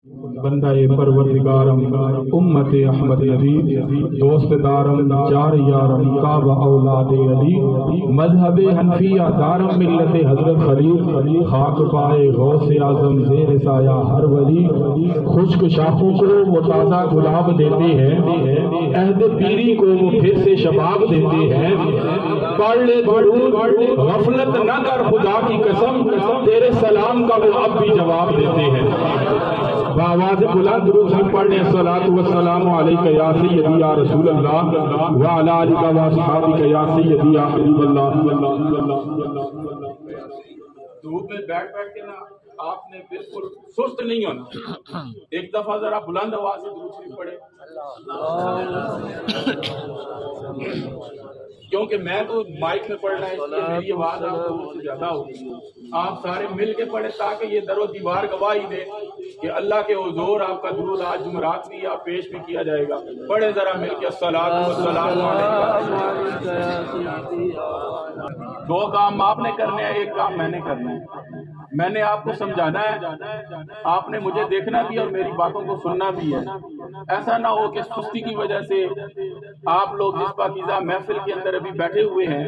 بندہ پروردگارم امت احمد نبی دوست دارم جار یارم کعبہ اولاد علی مذہب حنفیہ دارم ملت حضرت خلیل خاک پائے غوث اعظم زیر سایہ ہر ولی خشک شاخوں کو وہ تازہ گلاب دیتے ہیں عہد پیری کو وہ پھر سے شباب دیتے ہیں پڑھ لے درود غفلت نہ کر خدا کی قسم تیرے سلام کا وہ اب بھی جواب دیتے ہیں بآواز بلند درود پڑھنے الصلاۃ والسلام علیک یا سیدی یا رسول اللہ وعلی آلک و اصحابک یا سیدی یا حبیب اللہ۔ دھوپ میں بیٹھ کے نا آپ نے بالکل سست نہیں ہونا، ایک دفعہ ذرا بلند آواز سے درود شریف پڑھے، کیونکہ میں تو مائک میں پڑھنا ہے اس لیے میری آواز آپ کو زیادہ ہوگی، آپ سارے مل کے پڑھیں تاکہ یہ در و دیوار گواہی دے کہ اللہ کے حضور آپ کا درود آج جمعرات بھی آپ پیش بھی کیا جائے گا۔ پڑھے ذرا مل کے الصلاۃ والسلام علیکم۔ دو کام آپ نے کرنے ہیں، ایک کام میں نے کرنا ہے۔ میں نے آپ کو سمجھانا ہے، آپ نے مجھے دیکھنا بھی اور میری باتوں کو سننا بھی ہے۔ ایسا نہ ہو کہ سستی کی وجہ سے آپ لوگ جس پاکیزہ محفل کے اندر ابھی بیٹھے ہوئے ہیں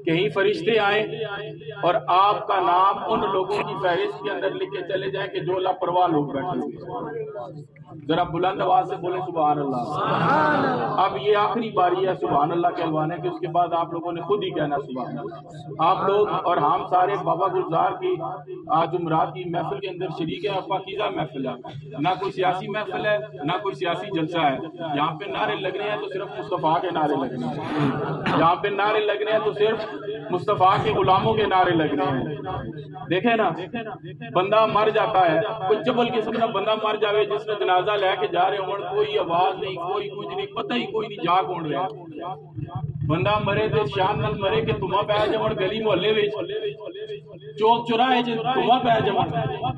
کہیں فرشتے آئیں اور آپ کا نام ان لوگوں کی فہرست کے اندر لکھ کے چلے جائیں کہ جو لاپرواہ لوگ بیٹھے ہوئے۔ ذرا بلند آواز سے بولیں سبحان اللہ۔ اب یہ آخری باری ہے سبحان اللہ کہلوانے کی، اس کے بعد آپ لوگوں نے خود ہی کہنا سبحان اللہ۔ آپ لوگ اور ہم سارے بابا گلزار کی آج جمعرات کی محفل کے اندر شریک ہے، پاکیزہ محفل ہے، نہ کوئی سیاسی محفل ہے نہ کوئی سیاسی جلسہ ہے۔ یہاں پہ نعرے لگنے ہیں تو صرف مصطفیٰ کے نعرے لگنے ہیں، یہاں پہ نعرے لگنے ہیں تو صرف مصطفیٰ کے غلاموں کے نعرے لگنے ہیں۔ دیکھیں نا، بندہ مر جاتا ہے، کوئی جبل قسم کا بندہ مر جاوے جس نے جنازہ لے کے جا رہے ہوں، کوئی آواز نہیں، کوئی کچھ نہیں، پتہ ہی کوئی نہیں جا کون رہا۔ بندہ مرے تے شان نال مرے کہ تمہاں پہ جاون گلی محلے وچ چوک چوراہے چ تمہاں پہ جاون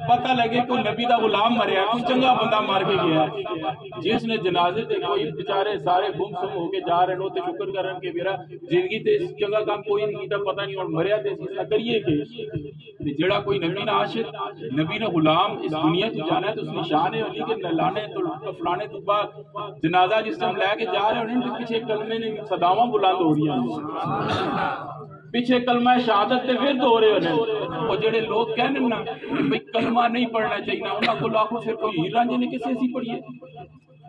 پتہ لگے کوئی نبی دا غلام مریا، کوئی چنگا بندہ مر کے گیا، جس نے جنازے تے کوئی بیچارے سارے گم سم ہو کے جا رہے ہو تے شکر کرن کہ میرا زندگی تے چنگا کام کوئی نہیں کیتا، پتہ نہیں ہن مریا تے اس کریے کہ جڑا کوئی نبی نہ عاشق نبی نہ غلام اس دنیا سے جانا ہے تو اس نشان ہے علی کے لانے تو فلانے تو بعد جنازہ جس ٹائم لے کے جا رہے ہیں پیچھے کلمے نے صداواں بلند ہو رہی ہیں، پیچھے کلمہ شہادت تے ورد ہو رہے ہیں۔ اور جڑے لوگ کہنے نا کہ کلمہ نہیں پڑھنا چاہیے، انہاں کو لاکھوں پھر کوئی ہیر رانجھے نے کسے سی پڑھی ہے؟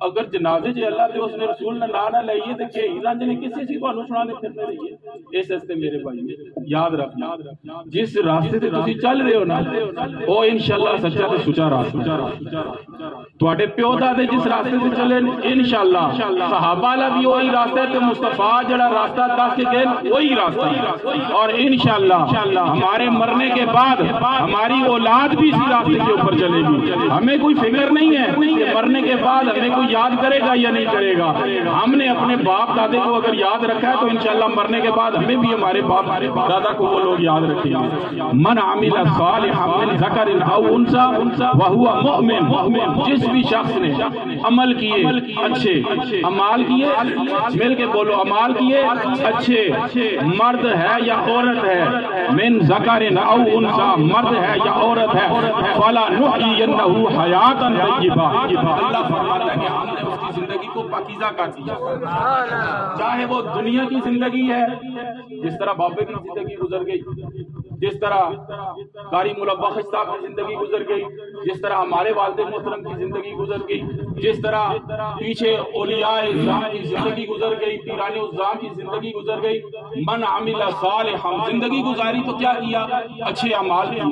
اگر جنازے جے اللہ تے اس نے رسول نے لا نہ لائیے تے کہ ہیر رانجھے نے کسے سی تانوں سنانے پھرتے رہیے؟ اس واسطے میرے بھائی یاد رکھنا، جس راستے تے تسی چل رہے ہو نا او انشاءاللہ سچا تے سچا راستہ، تواڈے پیو دادے جس راستے تے چلے انشاءاللہ صحابہ والا بھی وہی راستہ ہے تے مصطفیٰ جڑا راستہ دس کے گئے وہی راستہ ہے، اور انشاءاللہ ہمارے مرنے کے بعد ہماری اولاد بھی اسی راستے کے اوپر چلے گی۔ ہمیں کوئی فکر نہیں ہے کہ مرنے کے بعد ہمیں کوئی یاد کرے گا یا نہیں کرے گا، ہم نے اپنے باپ دادے کو اگر یاد رکھا ہے تو انشاءاللہ مرنے کے بعد ہمیں بھی ہمارے باپ دادا کو وہ لوگ یاد رکھیں گے۔ من عمل صالحا من ذکر او انثی وہو مؤمن، جس بھی شخص نے عمل کیے اچھے، امال کیے، مل کے بولو امال کیے اچھے، مرد ہے یا عورت ہے، من ذکر او انثی، مرد ہے یا عورت ہے، فلا نحیینہ حیاتا طیبہ، اللہ فرماتا ہے کہ ہم نے اس کی زندگی کو پاکیزہ کر دیا، چاہے وہ دنیا کی زندگی ہے جس طرح بابے کی زندگی گزر گئی، جس طرح قاری مولا بخش صاحب کی زندگی گزر گئی، جس طرح ہمارے والد محترم کی زندگی گزر گئی، جس طرح پیچھے اولیاء اعظام کی زندگی گزر گئی، پیران اعظام کی زندگی گزر گئی۔ من عمل صالحا، زندگی گزاری تو کیا کیا؟ اچھے اعمال کیے،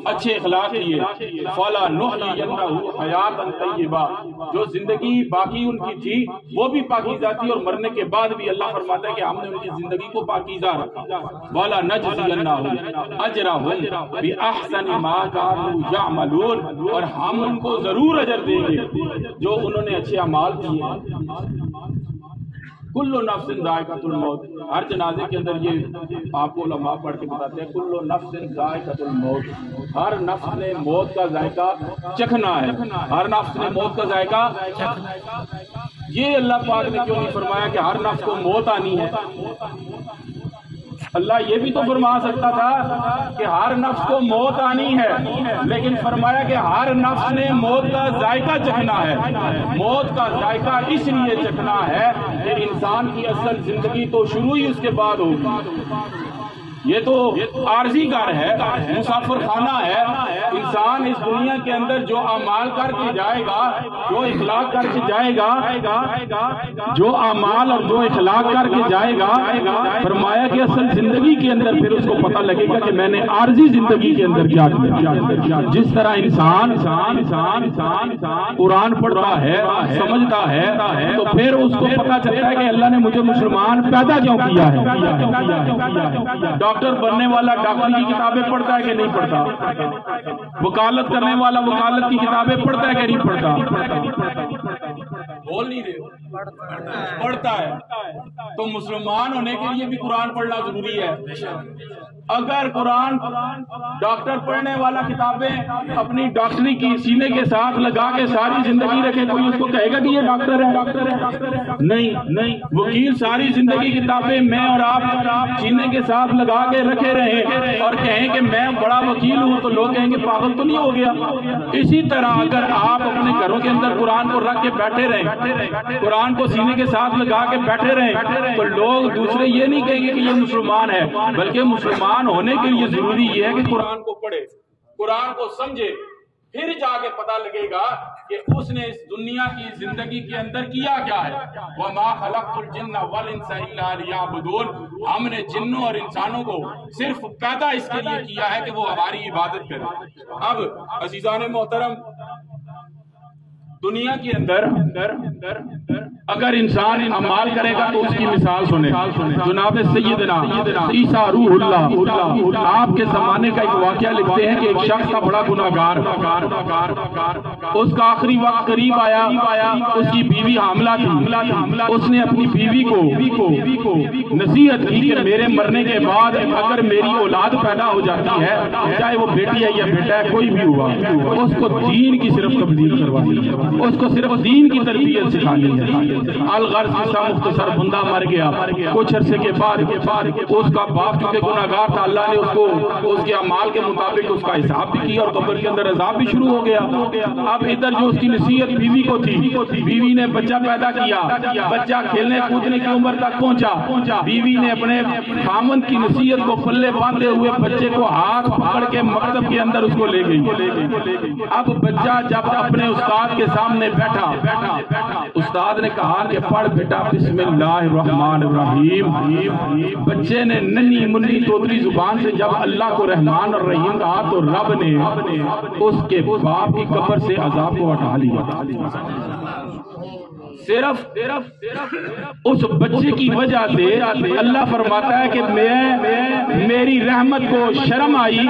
اچھے اخلاق کیے، فلا نحیینہ حیاتا طیبہ، جو زندگی باقی ان کی تھی وہ بھی پاکیزہ تھی، اور مرنے کے بعد بھی اللہ فرماتا ہے کہ ہم نے ان کی زندگی کو پاکیزہ رکھا۔ ولا نجزینہم اجرہم بأحسن ما کانوا یعملون، اور ہم ان کو ضرور اجر دیں گے جو انہوں نے اچھے اعمال کیے۔ کل نفس ذائقۃ الموت، ہر جنازے کے اندر یہ آپ کو علماء پڑھ کے بتاتے ہیں، کل نفس ذائقۃ الموت، ہر نفس نے موت کا ذائقہ چکھنا ہے، ہر نفس نے موت کا ذائقہ۔ یہ اللہ پاک نے کیوں نہیں فرمایا کہ ہر نفس کو موت آنی ہے؟ اللہ یہ بھی تو فرما سکتا تھا کہ ہر نفس کو موت آنی ہے، لیکن فرمایا کہ ہر نفس نے موت کا ذائقہ چکھنا ہے۔ موت کا ذائقہ اس لیے چکھنا ہے کہ انسان کی اصل زندگی تو شروع ہی اس کے بعد ہوگی۔ یہ تو عارضی گھر ہے، مسافر خانہ ہے۔ انسان اس دنیا کے اندر جو اعمال کر کے جائے گا، جو اخلاق کر کے جائے گا، جو اعمال اور جو اخلاق کر کے جائے گا، فرمایا کہ اصل زندگی کے اندر پھر اس کو پتہ لگے گا کہ میں نے عارضی زندگی کے اندر کیا کیا۔ جس طرح انسان قرآن پڑھتا ہے، سمجھتا ہے، تو پھر اس کو پتہ چلتا ہے کہ اللہ نے مجھے مسلمان پیدا کیوں کیا ہے۔ ڈاکٹر بننے والا ڈاکٹر کی کتابیں پڑھتا ہے کہ نہیں پڑھتا؟ وکالت کرنے والا وکالت کی کتابیں پڑھتا ہے کہ نہیں پڑھتا؟ بول نہیں رہے، پڑھتا ہے۔ تو مسلمان ہونے کے لیے بھی قرآن پڑھنا ضروری ہے۔ اگر قرآن ڈاکٹر پڑھنے والا کتابیں اپنی ڈاکٹری کی سینے کے ساتھ لگا کے ساری زندگی رکھے، کوئی اس کو کہے گا کہ یہ ڈاکٹر ہے؟ نہیں۔ وکیل ساری زندگی کتابیں میں اور آپ سینے کے ساتھ لگا کے رکھے رہے اور کہیں کہ میں بڑا وکیل ہوں، تو لوگ کہیں گے پاگل تو نہیں ہو گیا؟ اسی طرح اگر آپ اپنے گھروں کے اندر قرآن کو رکھ کے بیٹھے رہیں، قرآن کو سینے کے ساتھ لگا کے بیٹھے رہیں، تو لوگ دوسرے یہ نہیں کہیں گے کہ یہ مسلمان ہے، بلکہ مسلمان ہونے کے لیے ضروری یہ ہے کہ قرآن کو پڑھے، قرآن کو سمجھے، پھر جا کے پتہ لگے گا کہ اس نے اس دنیا کی زندگی کے اندر کیا کیا ہے۔ وَمَا خَلَقْتُ الْجِنَّ وَالْإِنسَ إِلَّا لِيَعْبُدُونِ، ہم نے جنوں اور انسانوں کو صرف پیدا اس کے لیے کیا ہے کہ وہ ہماری عبادت کریں۔ اب عزیزان محترم، دنیا کے اندر اگر انسان اعمال کرے گا تو اس کی مثال سنیں۔ جناب سیدنا عیسیٰ روح اللہ آپ کے زمانے کا ایک واقعہ لکھتے ہیں کہ ایک شخص تھا بڑا گناہگار، اس کا آخری وقت قریب آیا، اس کی بیوی حاملہ تھی۔ اس نے اپنی بیوی کو نصیحت کی کہ میرے مرنے کے بعد اگر میری اولاد پیدا ہو جاتی ہے، چاہے وہ بیٹی ہے یا بیٹا ہے، کوئی بھی ہوا، اس کو دین کی صرف تبلیغ کروانی ہے، اس کو صرف دین کی تربیت سکھانی ہے۔ الغرض قصہ مختصر، بندہ مر گیا، کچھ عرصے کے بعد اس کا باپ چونکہ گناہگار تھا، اللہ نے اس کو اس کے اعمال کے مطابق اس کا حساب بھی کیا اور قبر کے اندر عذاب بھی شروع ہو گیا۔ اب ادھر جو اس کی نصیحت بیوی کو تھی، بیوی نے بچہ پیدا کیا، بچہ کھیلنے کودنے کی عمر تک پہنچا، بیوی نے اپنے خامن کی نصیحت کو پلے باندھے ہوئے بچے کو ہاتھ پکڑ کے مکتب کے اندر اس کو لے گئی۔ اب بچہ جب اپنے استاد کے سامنے بیٹھا، استاد نے کہا کہ پڑھ بیٹا بسم اللہ الرحمن الرحیم۔ بچے نے ننھی منی توتری زبان سے جب اللہ کو رحمان اور رحیم کہا تو رب نے اس کے باپ کی قبر سے عذاب کو ہٹا لیا۔ صرف اس بچے کی وجہ سے اللہ فرماتا ہے کہ میری رحمت کو شرم آئی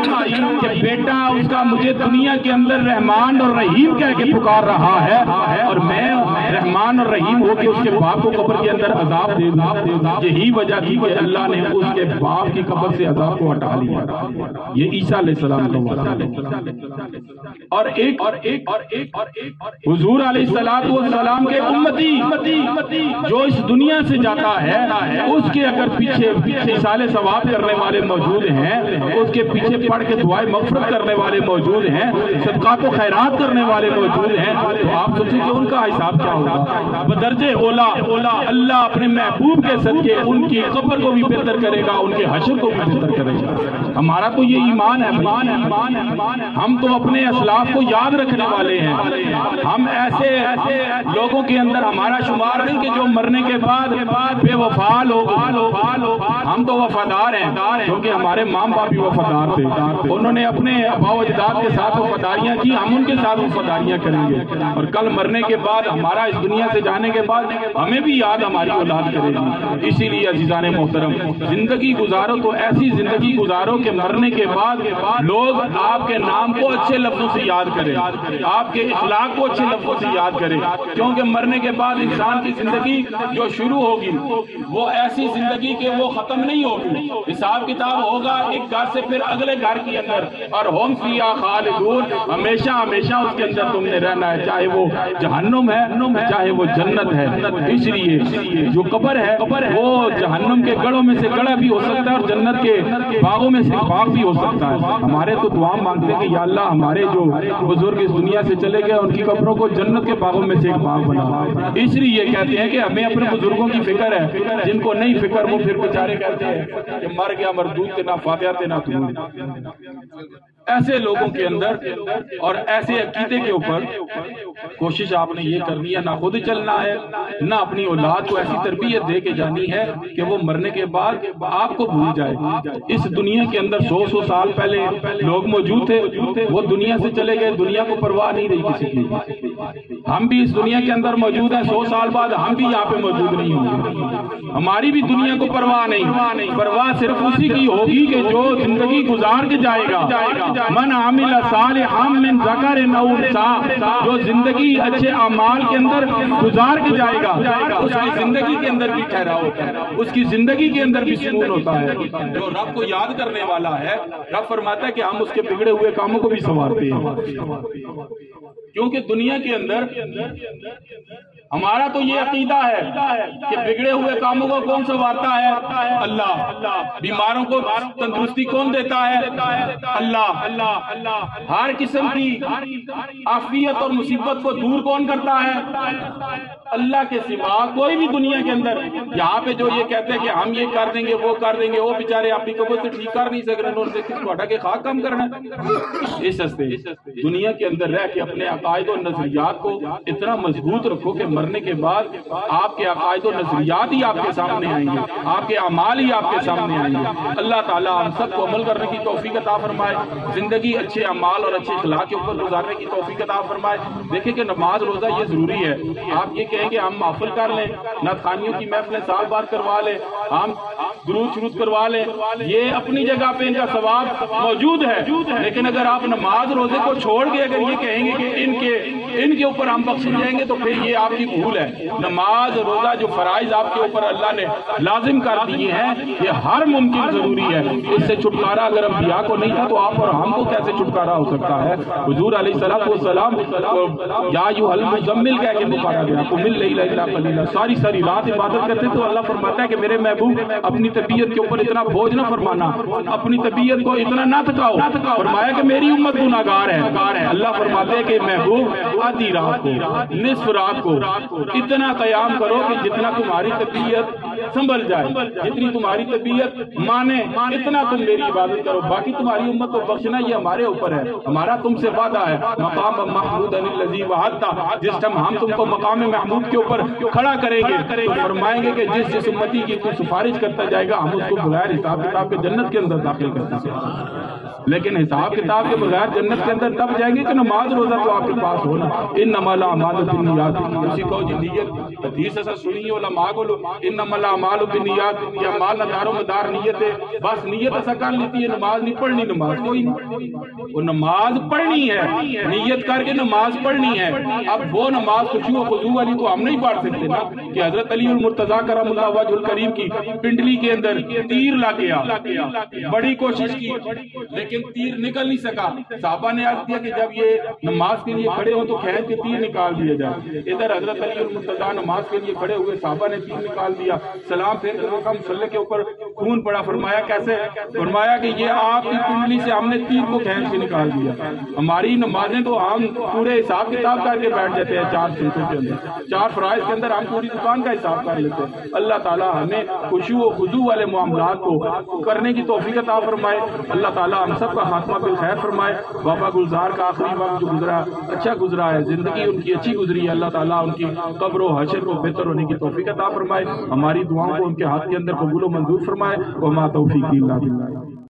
کہ بیٹا اس کا مجھے دنیا کے اندر رحمان اور رحیم کہہ کے پکار رہا ہے، اور میں رحمان اور رحیم ہو کے اس کے باپ کو قبر کے اندر عذاب دے دوں۔ یہی وجہ تھی کہ اللہ نے اس کے باپ کی قبر سے عذاب کو ہٹا لیا۔ یہ عیسیٰ علیہ السلام کا واقعہ۔ اور ایک حضور علیہ السلام کے امتی جو اس دنیا سے جاتا ہے، اس کے اگر پیچھے اصال ثواب کرنے والے موجود ہیں، اس کے پیچھے پڑھ کے دعائیں مغفرت کرنے والے موجود ہیں، صدقات و خیرات کرنے والے موجود ہیں، تو آپ سوچیں کہ ان کا حساب کیا ہوگا؟ بدرجہ اولا اللہ اپنے محبوب کے صدقے ان کی قبر کو بھی بہتر کرے گا، ان کے حشر کو بھی بہتر کرے گا۔ ہمارا تو یہ ایمان ہے، ہم تو اپنے اسلاف کو یاد رکھنے والے ہیں۔ ہم ایسے لوگوں کے اندر ہمارا شمار نہیں کہ جو مرنے کے بعد بے وفا لوگ، ہم تو وفادار ہیں کیونکہ ہمارے ماں باپ بھی وفادار تھے، انہوں نے اپنے آباء و اجداد کے ساتھ وفاداریاں کی، ہم ان کے ساتھ وفاداریاں کریں گے، اور کل مرنے کے بعد ہمارا اس دنیا سے جانے کے بعد ہمیں بھی یاد ہماری اولاد کرے گی۔ اسی لیے عزیزان محترم، زندگی گزارو تو ایسی زندگی گزارو کہ مرنے کے بعد لوگ آپ کے نام کو اچھے لفظوں سے یاد کریں، آپ کے اخلاق کو اچھے لفظوں سے یاد کریں، کیوں ہوں کہ مرنے کے بعد انسان کی زندگی جو شروع ہوگی وہ ایسی زندگی کہ وہ ختم نہیں ہوگی. حساب کتاب ہوگا ایک گھر سے پھر اگلے گھر کے اندر, اور ہم فیہا خالدون, ہمیشہ ہمیشہ اس کے اندر تم نے رہنا ہے, چاہے وہ جہنم ہے چاہے وہ جنت ہے. اس لیے جو قبر ہے وہ جہنم کے گڑھوں میں سے گڑھا بھی ہو سکتا ہے اور جنت کے باغوں میں سے باغ بھی ہو سکتا ہے. ہمارے تو دعا مانگتے ہیں کہ یا اللہ ہمارے جو بزرگ اس دنیا سے چلے گئے ان کی قبروں کو جنت کے باغوں میں سے ایک باغ بنا. اس لیے یہ کہتے ہیں کہ ہمیں اپنے بزرگوں کی فکر ہے, جن کو نہیں فکر وہ پھر بیچارے کہتے ہیں کہ مر گیا مردود کے نہ فاتحہ تے نہ درود. ایسے لوگوں کے اندر اور ایسے عقیدے کے اوپر کوشش آپ نے یہ کرنی ہے, نہ خود چلنا ہے نہ اپنی اولاد کو ایسی تربیت دے کے جانی ہے کہ وہ مرنے کے بعد آپ کو بھول جائے. اس دنیا کے اندر 100 سال پہلے لوگ موجود تھے, وہ دنیا سے چلے گئے, دنیا کو پرواہ نہیں رہی کسی کی. ہم بھی اس دنیا کے اندر موجود ہیں, 100 سال بعد ہم بھی یہاں پہ موجود نہیں ہوں گے, ہماری بھی دنیا کو پرواہ نہیں. پرواہ صرف اسی کی ہوگی کہ جو زندگی گزار کے جائے گا. من عمل صالحا من ذکر او انثی, جو زندگی اچھے اعمال کے اندر گزار کے جائے گا اس کی زندگی کے اندر بھی ٹھہراؤ ہوتا ہے, اس کی زندگی کے اندر بھی سکون ہوتا ہے. جو رب کو یاد کرنے والا ہے, رب فرماتا ہے کہ ہم اس کے بگڑے ہوئے کاموں کو بھی سنوارتے ہیں. کیونکہ دنیا کے اندر ہمارا تو یہ عقیدہ ہے کہ بگڑے ہوئے کاموں کو کون سنوارتا ہے؟ اللہ. بیماروں کو تندرستی کون دیتا ہے؟ اللہ. ہر قسم کی عافیت اور مصیبت کو دور کون کرتا ہے؟ اللہ کے سوا کوئی بھی دنیا کے اندر. یہاں پہ جو یہ کہتے ہیں کہ ہم یہ کر دیں گے وہ کر دیں گے, وہ بیچارے اپنی قبر سے ٹھیک کر نہیں سک رہے, انہوں نے کس کو ہٹا کے خاک کام کرنا ہے. اس ہستے دنیا کے اندر رہ کے اپنے عقائد و نظریات کو اتنا مضبوط رکھو کہ مرنے کے بعد آپ کے عقائد و نظریات ہی آپ کے سامنے آئیں گے, آپ کے اعمال ہی آپ کے سامنے آئیں گے. اللہ تعالیٰ ہم سب کو عمل کرنے کی توفیق عطا فرمائے, زندگی اچھے اعمال اور اچھے اخلاق کے اوپر گزارنے کی توفیق عطا فرمائے. دیکھیں کہ نماز روزہ یہ ضروری ہے. آپ یہ کہیں کہ ہم محفل کر لیں, نعت خوانیوں کی محفلیں سال بار کروا لیں, ہم درود شروع کروا لیں, یہ اپنی جگہ پہ ان کا ثواب موجود ہے. لیکن اگر آپ نماز روزے کو چھوڑ کے اگر یہ کہیں گے کہ ان کے اوپر ہم بخشے جائیں گے تو پھر یہ آپ کی بھول ہے. نماز روزہ جو فرائض آپ کے اوپر اللہ نے لازم کر دیے ہیں یہ ہر ممکن ضروری ہے. اس سے چھٹکارا اگر انبیاء کو نہیں تھا تو آپ اور ہم کو کیسے چھٹکارا ہو سکتا ہے؟ حضور علیہ السلام یا ایھا المزمل کہہ کے پکارا گیا, قم اللیل الا قلیلا, ساری رات عبادت کرتے تو اللہ فرماتا ہے کہ میرے محبوب اپنی طبیعت کے اوپر اتنا بوجھ نہ فرمانا, اپنی طبیعت کو اتنا نہ تھکاؤ. فرمایا کہ میری امت گناہگار ہے. اللہ فرماتے ہیں کہ محبوب آدھی رات کو نصف رات کو اتنا قیام کرو کہ جتنا تمہاری طبیعت سنبھل جائے, جتنی تمہاری طبیعت مانے اتنا تم میری عبادت کرو. باقی تمہاری امت کو بخشنا یہ ہمارے اوپر ہے, ہمارا تم سے وعدہ ہے. مقام محمود الذی وعدتہ, جس ٹائم ہم تم کو مقام محمود کے اوپر کھڑا کریں گے تو فرمائیں گے کہ جس امتی کی تو سفارش کرتا جائے گا ہم اس کو بغیر حساب کتاب کے جنت کے اندر داخل کرتے ہیں. لیکن حساب کتاب کے بغیر جنت کے اندر تب جائیں گے کہ نماز روزہ تو آپ کے پاس ہونا. انما الاعمال بالنیات, اسی کو نیت حدیث سے سنی علماء کو, انما الاعمال بالنیات, یہ اعمال نہ دار و مدار نیت ہے. بس نیت ایسا کر لیتی ہے, نماز نہیں پڑھنی, نماز کوئی نہیں, وہ نماز پڑھنی ہے, نیت کر کے نماز پڑھنی ہے. اب وہ نماز خشوع و خضوع والی تو ہم نہیں پڑھ سکتے نا کہ حضرت علی المرتضیٰ کرم اللہ وجہ الکریم کی پنڈلی کے اندر تیر لگ گیا, بڑی کوشش کی لیکن تیر نکل نہیں سکا. صحابہ نے عرض کیا کہ جب یہ نماز کے لیے کھڑے ہوں تو کھینچ کے تیر نکال دیا جائے. ادھر حضرت علی المرتضیٰ نماز کے لیے کھڑے ہوئے, صحابہ نے تیر نکال دیا. سلام پھیر کر رکھا, مصلی کے اوپر خون پڑا. فرمایا کیسے؟ فرمایا کہ یہ آپ کی کنڈلی سے ہم نے تیر کو کھینچ کے نکال دیا. ہماری نمازیں تو ہم پورے حساب کتاب کر کے بیٹھ جاتے ہیں, 4 سنتوں کے اندر, 4 فرائض کے اندر ہم پوری دکان کا حساب کر لیتے ہیں. اللہ تعالیٰ ہمیں خشوع و خضوع والے معاملات کو کرنے کی توفیق عطا فرمائے. اللہ تعالیٰ ہم سب کا خاتمہ بالخیر فرمائے. بابا گلزار کا آخری وقت جو گزرا اچھا گزرا ہے, زندگی ان کی اچھی گزری ہے. اللہ تعالیٰ ان کی قبر و حشر کو بہتر ہونے کی توفیق عطا فرمائے. ہماری دعاؤں کو ان کے ہاتھ کے اندر قبول و منظور فرمائے. وما توفیقی الا باللہ.